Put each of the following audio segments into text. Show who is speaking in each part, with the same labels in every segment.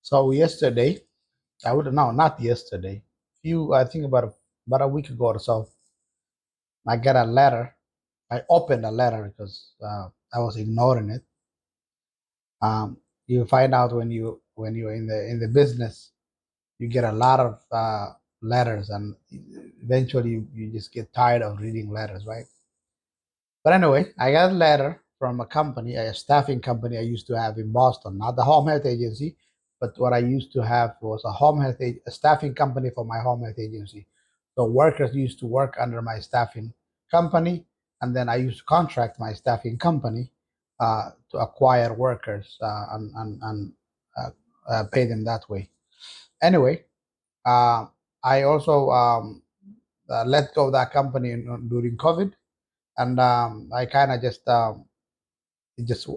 Speaker 1: So yesterday, I would no, not yesterday. I think about a week ago or so, I got a letter. I opened a letter because I was ignoring it. You find out when you're in the business, you get a lot of letters, and eventually you just get tired of reading letters, right? But anyway, I got a letter from a company, a staffing company I used to have in Boston, not the home health agency, but what I used to have was a staffing company for my home health agency. So workers used to work under my staffing company, and then I used to contract my staffing company to acquire workers and uh, pay them that way. Anyway, uh, I also let go of that company during COVID, and I kind of just it just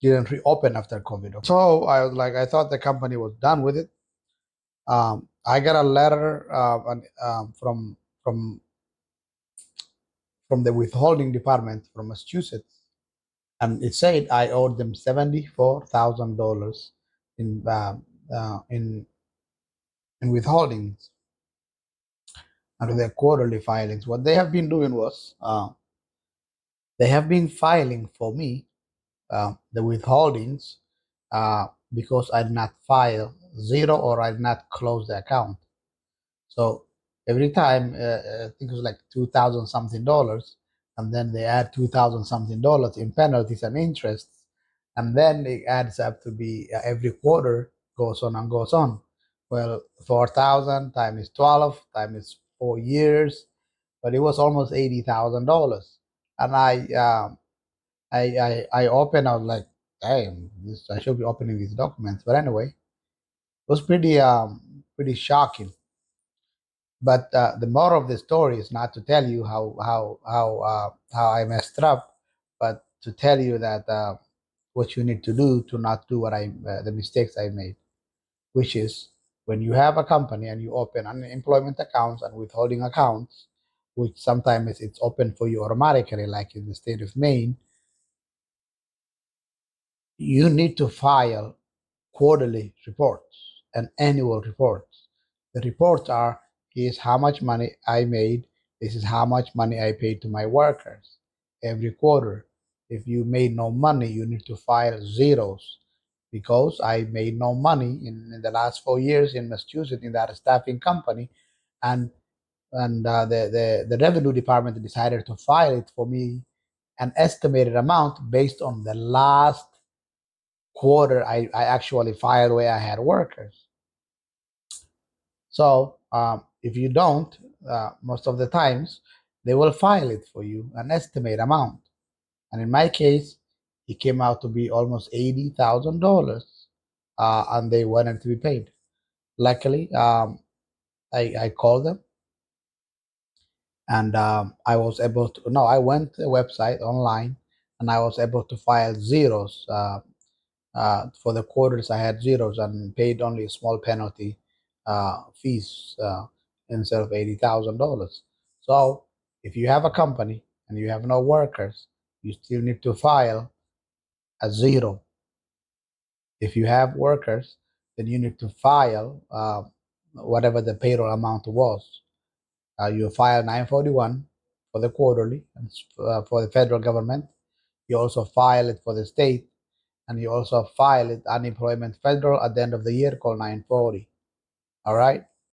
Speaker 1: didn't reopen after COVID. So I was like, I thought the company was done with it. I got a letter from from the withholding department from Massachusetts, and it said I owed them $74,000 in uh, in withholdings under their quarterly filings. What they have been doing was they have been filing for me the withholdings because I did not file zero or I did not close the account. So every time, I think it was like 2,000 something dollars, and then they add 2,000 something dollars in penalties and interest, and then it adds up to be every quarter goes on and goes on. Well, 4,000 times 12 times 4 years, but it was almost $80,000, and I opened. I was like, damn, I should be opening these documents. But anyway, it was pretty shocking. But the moral of the story is not to tell you how I messed up, but to tell you that what you need to do to not do the mistakes I made, which is when you have a company and you open unemployment accounts and withholding accounts, which sometimes it's open for you automatically, like in the state of Maine, you need to file quarterly reports and annual reports. The reports are: here's how much money I made, this is how much money I paid to my workers every quarter. If you made no money, you need to file zeros because I made no money in the last 4 years in Massachusetts in that staffing company, and the revenue department decided to file it for me an estimated amount based on the last quarter I actually filed where I had workers. So if you don't, most of the times they will file it for you, an estimate amount. And in my case, it came out to be almost $80,000, and they wanted to be paid. Luckily, I called them, and I was able to. No, I went to the website online, and I was able to file zeros. For the quarters, I had zeros and paid only a small penalty fees instead of $80,000. So if you have a company and you have no workers, you still need to file a zero. If you have workers, then you need to file whatever the payroll amount was. You file 941 for the quarterly, and for the federal government. You also file it for the state, and you also file it unemployment federal at the end of the year called 940. All right.